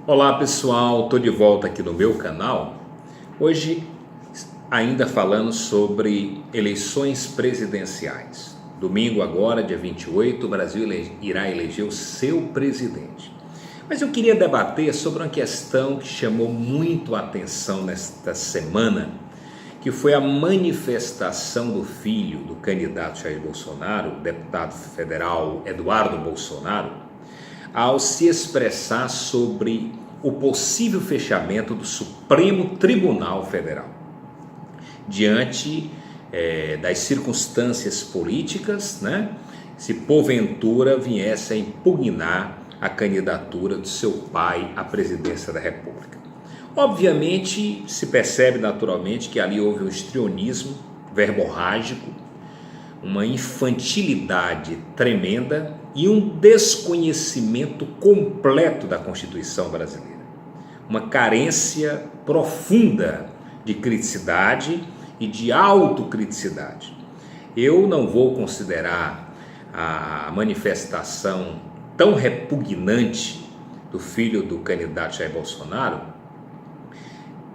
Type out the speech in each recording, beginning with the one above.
Olá pessoal, estou de volta aqui no meu canal. Hoje ainda falando sobre eleições presidenciais. Domingo agora, dia 28, o Brasil irá eleger o seu presidente. Mas eu queria debater sobre uma questão que chamou muito a atenção nesta semana, que foi a manifestação do filho do candidato Jair Bolsonaro, o deputado federal Eduardo Bolsonaro, ao se expressar sobre o possível fechamento do Supremo Tribunal Federal, diante das circunstâncias políticas, se porventura viesse a impugnar a candidatura do seu pai à presidência da República. Obviamente, se percebe naturalmente que ali houve um histrionismo verborrágico, uma infantilidade tremenda e um desconhecimento completo da Constituição brasileira. Uma carência profunda de criticidade e de autocriticidade. Eu não vou considerar a manifestação tão repugnante do filho do candidato Jair Bolsonaro,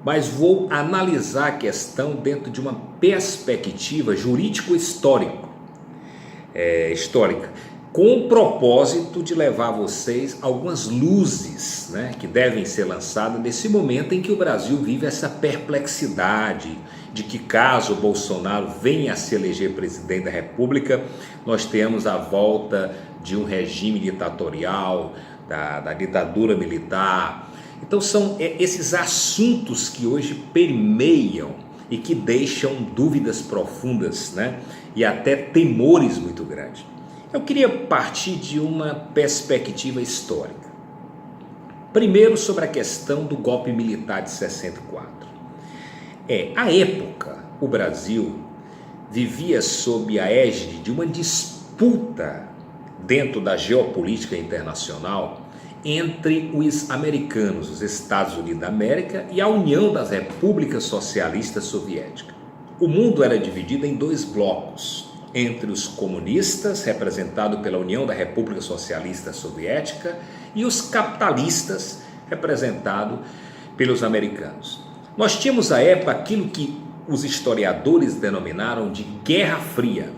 mas vou analisar a questão dentro de uma perspectiva jurídico-histórica, com o propósito de levar a vocês algumas luzes, que devem ser lançadas nesse momento em que o Brasil vive essa perplexidade de que, caso o Bolsonaro venha a se eleger presidente da República, nós temos a volta de um regime ditatorial, da ditadura militar. Então são esses assuntos que hoje permeiam e que deixam dúvidas profundas, e até temores muito grandes. Eu queria partir de uma perspectiva histórica. Primeiro, sobre a questão do golpe militar de 64. À época, o Brasil vivia sob a égide de uma disputa dentro da geopolítica internacional entre os americanos, os Estados Unidos da América, e a União das Repúblicas Socialistas Soviéticas. O mundo era dividido em dois blocos, entre os comunistas, representados pela União da República Socialista Soviética, e os capitalistas, representados pelos americanos. Nós tínhamos à época aquilo que os historiadores denominaram de Guerra Fria.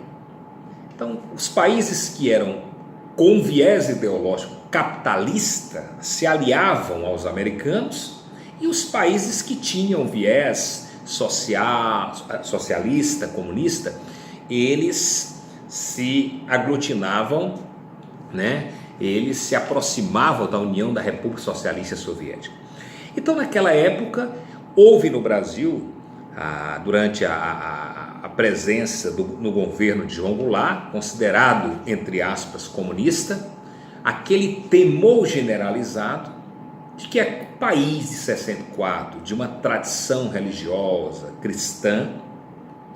Então, os países que eram com viés ideológico capitalista se aliavam aos americanos, e os países que tinham viés socialista, comunista, eles se aglutinavam, eles se aproximavam da União da República Socialista Soviética. Então, naquela época, houve no Brasil, durante a presença no governo de João Goulart, considerado, entre aspas, comunista, aquele temor generalizado de que o país de 64, de uma tradição religiosa cristã,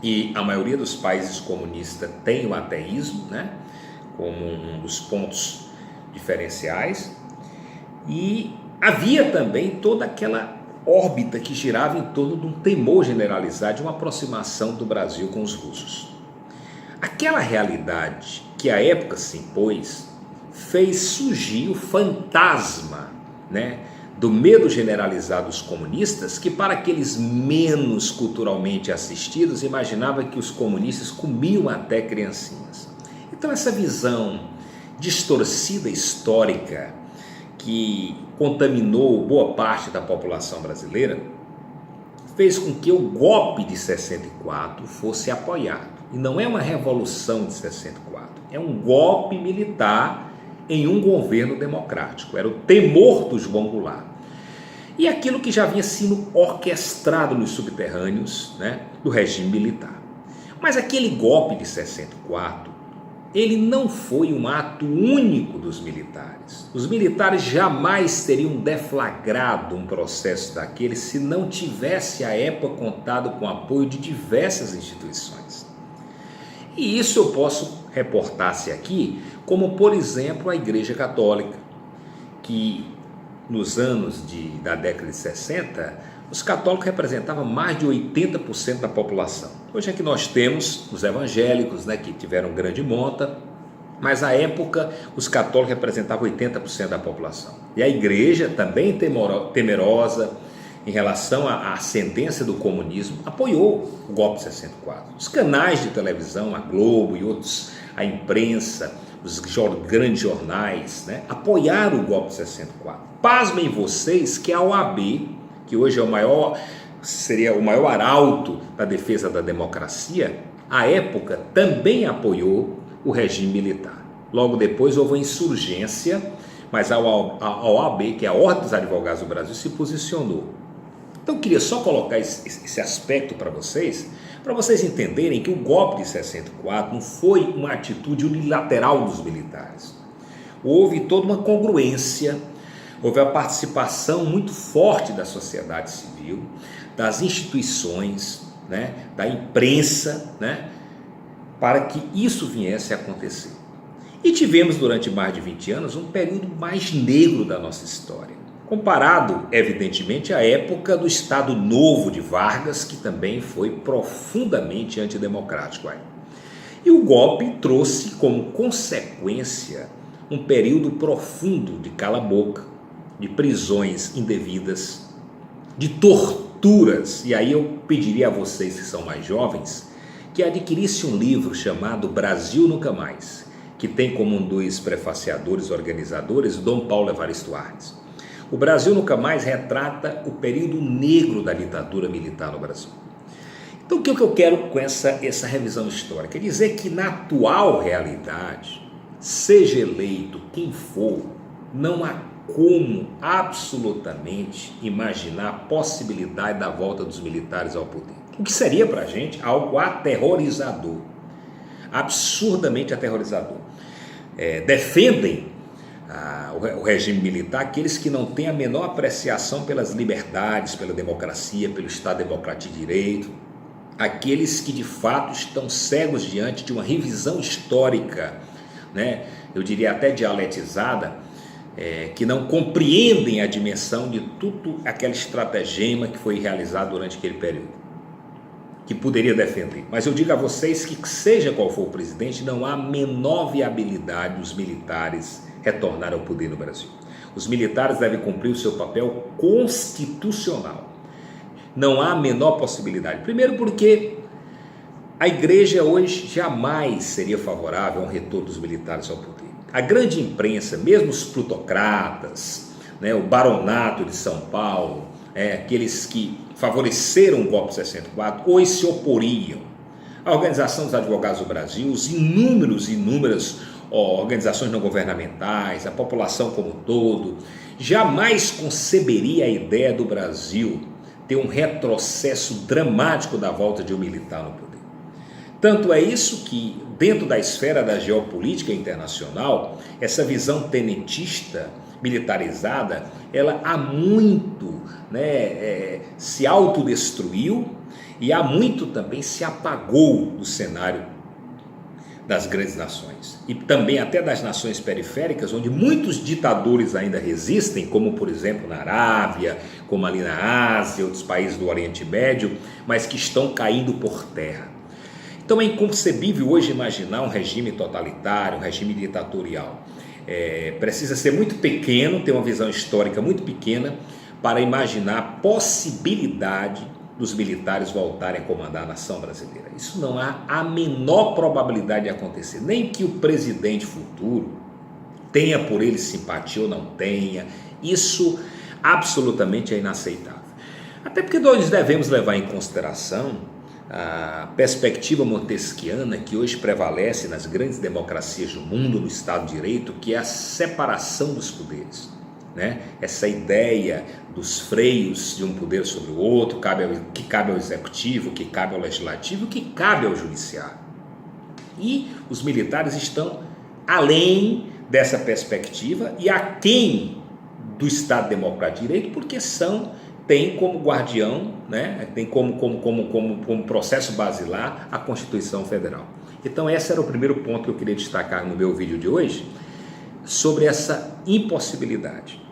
e a maioria dos países comunistas tem o ateísmo, como um dos pontos diferenciais, e havia também toda aquela órbita que girava em torno de um temor generalizado, de uma aproximação do Brasil com os russos. Aquela realidade que à época se impôs fez surgir o fantasma, do medo generalizado dos comunistas, que para aqueles menos culturalmente assistidos imaginava que os comunistas comiam até criancinhas. Então essa visão distorcida histórica que contaminou boa parte da população brasileira fez com que o golpe de 64 fosse apoiado. E não é uma revolução de 64, é um golpe militar em um governo democrático. Era o temor do João Goulart. E aquilo que já vinha sendo orquestrado nos subterrâneos, do regime militar. Mas aquele golpe de 64, ele não foi um ato único dos militares. Os militares jamais teriam deflagrado um processo daquele se não tivesse à época contado com o apoio de diversas instituições. E isso eu posso reportar-se aqui, como por exemplo a Igreja Católica, que nos anos da década de 60, os católicos representavam mais de 80% da população. Hoje é que nós temos os evangélicos, que tiveram grande monta, Mas à época os católicos representavam 80% da população. E a igreja, também temerosa em relação à ascendência do comunismo, apoiou o golpe de 64. Os canais de televisão, a Globo e outros, a imprensa, os grandes jornais, né, apoiaram o golpe de 64. Pasmem vocês que a OAB, que hoje seria o maior arauto da defesa da democracia, à época também apoiou o regime militar. Logo depois houve uma insurgência, mas a OAB, que é a Ordem dos Advogados do Brasil, se posicionou. Então eu queria só colocar esse aspecto para vocês entenderem que o golpe de 64 não foi uma atitude unilateral dos militares. Houve toda uma congruência, houve a participação muito forte da sociedade civil, das instituições, né, da imprensa, né, para que isso viesse a acontecer. E tivemos durante mais de 20 anos um período mais negro da nossa história, comparado, evidentemente, à época do Estado Novo de Vargas, que também foi profundamente antidemocrático. E o golpe trouxe como consequência um período profundo de cala-boca, de prisões indevidas, de torturas. E aí eu pediria a vocês que são mais jovens que adquirissem um livro chamado Brasil Nunca Mais, que tem como um dos prefaciadores, organizadores, Dom Paulo Evaristo Arnes. O Brasil Nunca Mais retrata o período negro da ditadura militar no Brasil. Então o que eu quero com essa revisão histórica? É dizer que na atual realidade, seja eleito quem for, não há como absolutamente imaginar a possibilidade da volta dos militares ao poder. O que seria para a gente algo aterrorizador, absurdamente aterrorizador. Defendem o regime militar aqueles que não têm a menor apreciação pelas liberdades, pela democracia, pelo Estado Democrático de Direito, aqueles que de fato estão cegos diante de uma revisão histórica, né, eu diria até dialetizada, que não compreendem a dimensão de tudo aquele estratagema que foi realizado durante aquele período, que poderia defender. Mas eu digo a vocês que seja qual for o presidente, não há a menor viabilidade dos militares retornar ao poder no Brasil. Os militares devem cumprir o seu papel constitucional. Não há a menor possibilidade. Primeiro porque a igreja hoje jamais seria favorável ao retorno dos militares ao poder. A grande imprensa, mesmo os plutocratas, né, o baronato de São Paulo, aqueles que favoreceram o golpe de 64, hoje se oporiam. A Organização dos Advogados do Brasil, os inúmeras organizações não governamentais, a população como um todo, jamais conceberia a ideia do Brasil ter um retrocesso dramático da volta de um militar no poder. Tanto é isso que, dentro da esfera da geopolítica internacional, essa visão tenentista, militarizada, ela há muito, se autodestruiu e há muito também se apagou do cenário das grandes nações e também até das nações periféricas, onde muitos ditadores ainda resistem, como por exemplo na Arábia, como ali na Ásia, outros países do Oriente Médio, mas que estão caindo por terra. Então é inconcebível hoje imaginar um regime totalitário, um regime ditatorial. Precisa ser muito pequeno, ter uma visão histórica muito pequena para imaginar a possibilidade dos militares voltarem a comandar a nação brasileira. Isso não há a menor probabilidade de acontecer, nem que o presidente futuro tenha por ele simpatia ou não tenha, isso absolutamente é inaceitável. Até porque nós devemos levar em consideração a perspectiva montesquiana que hoje prevalece nas grandes democracias do mundo, no Estado de Direito, que é a separação dos poderes. Essa ideia dos freios de um poder sobre o outro, que cabe ao executivo, que cabe ao legislativo, que cabe ao judiciário. E os militares estão além dessa perspectiva e aquém do Estado Democrático de Direito, porque tem como guardião, tem como processo basilar a Constituição Federal. Então esse era o primeiro ponto que eu queria destacar no meu vídeo de hoje, sobre essa impossibilidade.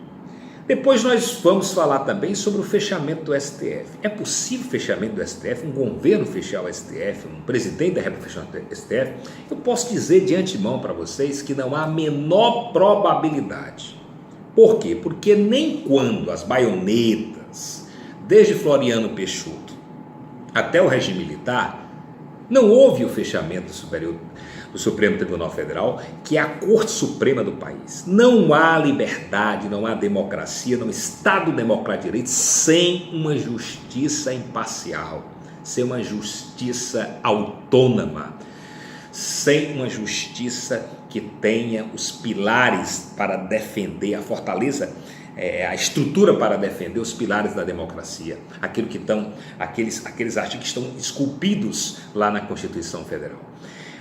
Depois nós vamos falar também sobre o fechamento do STF. É possível o fechamento do STF, um governo fechar o STF, um presidente da República fechar o STF? Eu posso dizer de antemão para vocês que não há a menor probabilidade. Por quê? Porque nem quando as baionetas, desde Floriano Peixoto até o regime militar, não houve o fechamento do Supremo Tribunal Federal, que é a Corte Suprema do país. Não há liberdade, não há democracia, não há Estado democrático de direito sem uma justiça imparcial, sem uma justiça autônoma, sem uma justiça que tenha os pilares para defender a fortaleza, a estrutura para defender os pilares da democracia, aqueles artigos que estão esculpidos lá na Constituição Federal.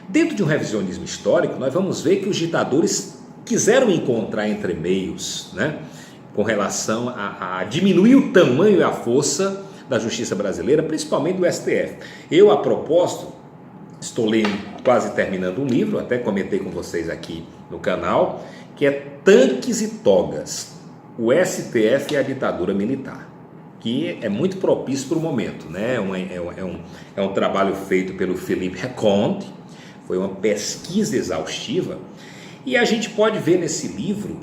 Dentro de um revisionismo histórico, nós vamos ver que os ditadores quiseram encontrar entremeios, né, com relação a diminuir o tamanho e a força da justiça brasileira, principalmente do STF. Eu, a propósito, estou lendo, quase terminando um livro, até comentei com vocês aqui no canal, que é Tanques e Togas, o STF e a ditadura militar, que é muito propício para o momento, né? É um trabalho feito pelo Philippe Leconte, foi uma pesquisa exaustiva, e a gente pode ver nesse livro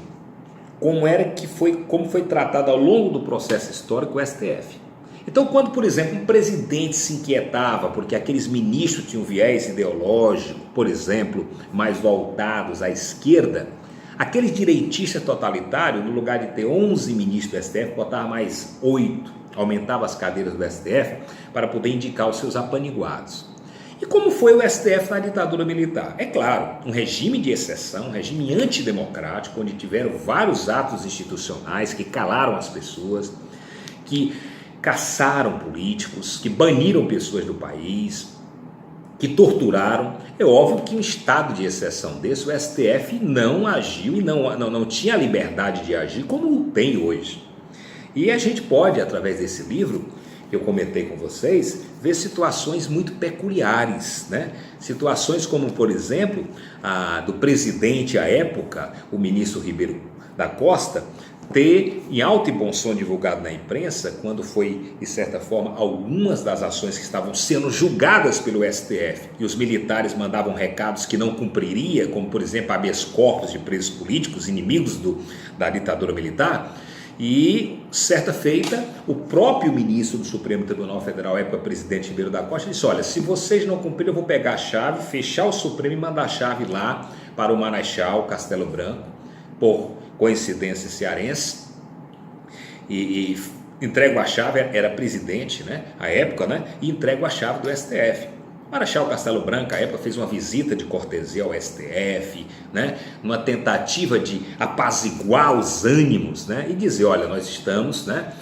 como foi tratado ao longo do processo histórico o STF. Então, quando, por exemplo, um presidente se inquietava porque aqueles ministros tinham viés ideológico, por exemplo, mais voltados à esquerda, aqueles direitistas totalitários, no lugar de ter 11 ministros do STF, botava mais 8, aumentava as cadeiras do STF para poder indicar os seus apaniguados. E como foi o STF na ditadura militar? É claro, um regime de exceção, um regime antidemocrático, onde tiveram vários atos institucionais que calaram as pessoas, que caçaram políticos, que baniram pessoas do país, que torturaram. É óbvio que em estado de exceção desse, o STF não agiu e não tinha a liberdade de agir como tem hoje. E a gente pode, através desse livro, que eu comentei com vocês, ver situações muito peculiares, né? Situações como, por exemplo, a do presidente à época, o ministro Ribeiro da Costa, ter em alto e bom som divulgado na imprensa, quando foi, de certa forma, algumas das ações que estavam sendo julgadas pelo STF e os militares mandavam recados que não cumpriria, como, por exemplo, habeas corpus de presos políticos, inimigos da ditadura militar. E, certa feita, o próprio ministro do Supremo Tribunal Federal, época presidente Ribeiro da Costa, disse: olha, se vocês não cumprirem, eu vou pegar a chave, fechar o Supremo e mandar a chave lá para o Marechal Castelo Branco, por coincidência cearense, e entrego a chave, era presidente, né, à época, né, e entrego a chave do STF. Marechal Castelo Branco, à época, fez uma visita de cortesia ao STF, né, numa tentativa de apaziguar os ânimos, né, e dizer: olha, nós estamos, né,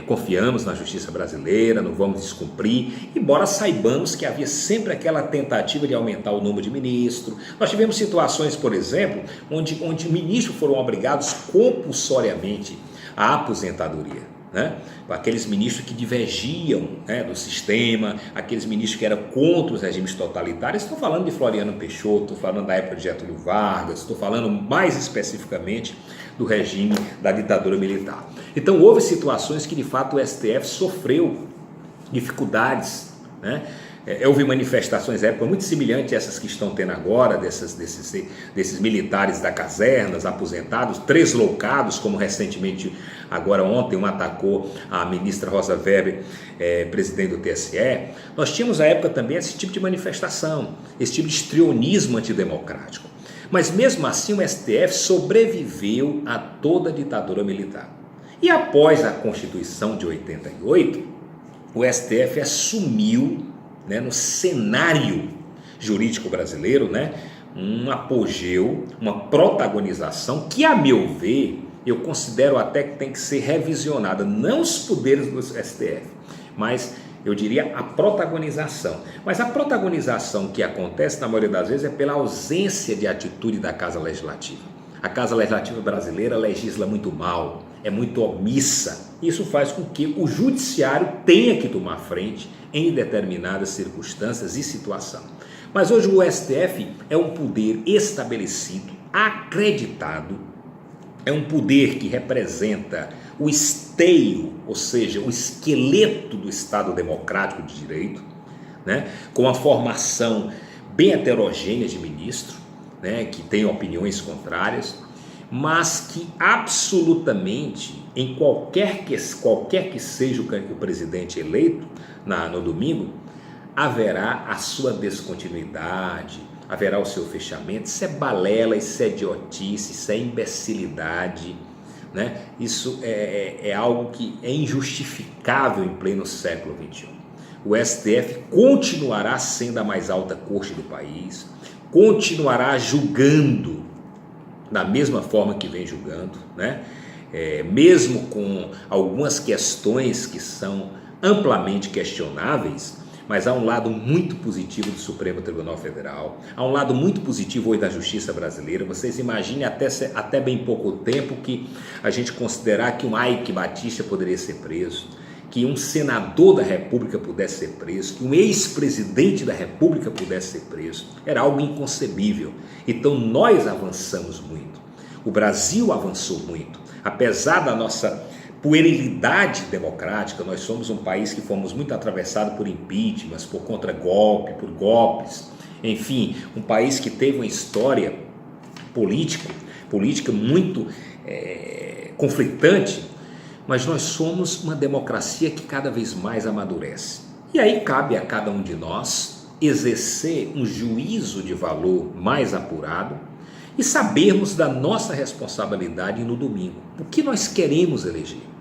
confiamos na justiça brasileira, não vamos descumprir, embora saibamos que havia sempre aquela tentativa de aumentar o número de ministros. Nós tivemos situações, por exemplo, onde ministros foram obrigados compulsoriamente à aposentadoria, né? Aqueles ministros que divergiam, né, do sistema, aqueles ministros que eram contra os regimes totalitários. Estou falando de Floriano Peixoto, estou falando da época de Getúlio Vargas, estou falando mais especificamente do regime da ditadura militar. Então houve situações que de fato o STF sofreu dificuldades, né? Houve manifestações à época muito semelhantes a essas que estão tendo agora, desses militares da casernas, aposentados, tresloucados, como recentemente, agora ontem, um atacou a ministra Rosa Weber, presidente do TSE. Nós tínhamos à época também esse tipo de manifestação, esse tipo de histrionismo antidemocrático. Mas mesmo assim o STF sobreviveu a toda a ditadura militar. E após a Constituição de 88, o STF assumiu, né, no cenário jurídico brasileiro, né, um apogeu, uma protagonização que, a meu ver, eu considero até que tem que ser revisionada, não os poderes do STF, mas eu diria a protagonização. Mas a protagonização que acontece, na maioria das vezes, é pela ausência de atitude da Casa Legislativa. A Casa Legislativa brasileira legisla muito mal, é muito omissa. Isso faz com que o judiciário tenha que tomar frente em determinadas circunstâncias e situação. Mas hoje o STF é um poder estabelecido, acreditado, é um poder que representa o esteio, ou seja, o esqueleto do Estado democrático de direito, né, com uma formação bem heterogênea de ministros, né, que tem opiniões contrárias, mas que absolutamente, em qualquer que seja o presidente eleito no domingo, haverá a sua descontinuidade, haverá o seu fechamento. Isso é balela, isso é idiotice, isso é imbecilidade, né? Isso é algo que é injustificável em pleno século XXI. O STF continuará sendo a mais alta corte do país, continuará julgando da mesma forma que vem julgando, né? Mesmo com algumas questões que são amplamente questionáveis, mas há um lado muito positivo do Supremo Tribunal Federal, há um lado muito positivo hoje da justiça brasileira. Vocês imaginem até bem pouco tempo que a gente considerar que um Ike Batista poderia ser preso, que um senador da República pudesse ser preso, que um ex-presidente da República pudesse ser preso, era algo inconcebível. Então nós avançamos muito, o Brasil avançou muito, apesar da nossa puerilidade democrática. Nós somos um país que fomos muito atravessados por impeachments, por por golpes, enfim, um país que teve uma história política muito conflitante, mas nós somos uma democracia que cada vez mais amadurece. E aí cabe a cada um de nós exercer um juízo de valor mais apurado e sabermos da nossa responsabilidade no domingo. O que nós queremos eleger?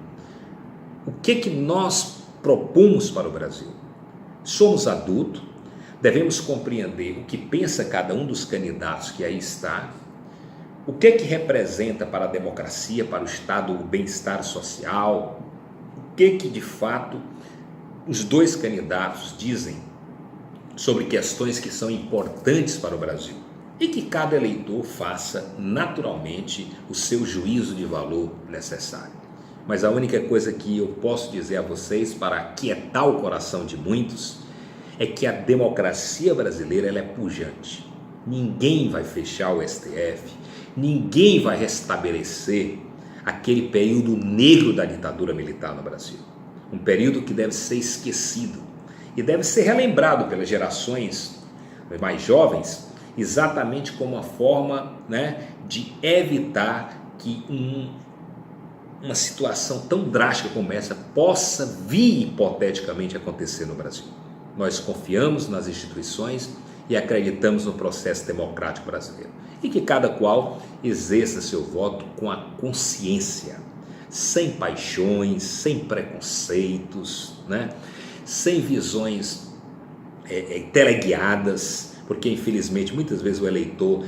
O que nós propomos para o Brasil? Somos adultos, devemos compreender o que pensa cada um dos candidatos que aí está, o que representa para a democracia, para o Estado, o bem-estar social, o que de fato os dois candidatos dizem sobre questões que são importantes para o Brasil, e que cada eleitor faça naturalmente o seu juízo de valor necessário. Mas a única coisa que eu posso dizer a vocês para aquietar o coração de muitos é que a democracia brasileira ela é pujante. Ninguém vai fechar o STF, ninguém vai restabelecer aquele período negro da ditadura militar no Brasil. Um período que deve ser esquecido e deve ser relembrado pelas gerações mais jovens, exatamente como uma forma, né, de evitar que uma situação tão drástica como essa possa vir hipoteticamente acontecer no Brasil. Nós confiamos nas instituições e acreditamos no processo democrático brasileiro. E que cada qual exerça seu voto com a consciência, sem paixões, sem preconceitos, né? Sem visões teleguiadas, porque infelizmente muitas vezes o eleitor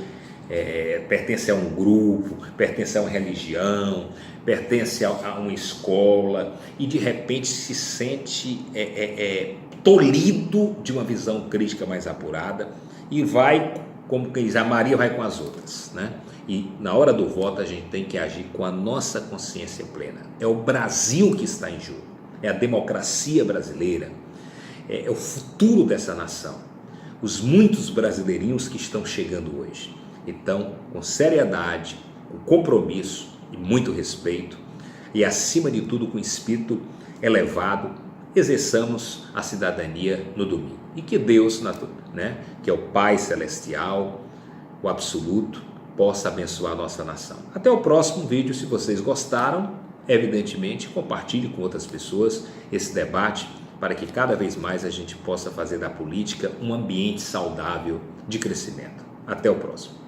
pertence a um grupo, pertence a uma religião, pertence a uma escola e de repente se sente tolhido de uma visão crítica mais apurada e vai, como quem diz, a Maria vai com as outras, né? E na hora do voto a gente tem que agir com a nossa consciência plena. É o Brasil que está em jogo, é a democracia brasileira, é o futuro dessa nação, os muitos brasileirinhos que estão chegando hoje. Então, com seriedade, com compromisso e muito respeito e, acima de tudo, com espírito elevado, exerçamos a cidadania no domingo. E que Deus, né, que é o Pai Celestial, o Absoluto, possa abençoar a nossa nação. Até o próximo vídeo. Se vocês gostaram, evidentemente, compartilhe com outras pessoas esse debate para que cada vez mais a gente possa fazer da política um ambiente saudável de crescimento. Até o próximo.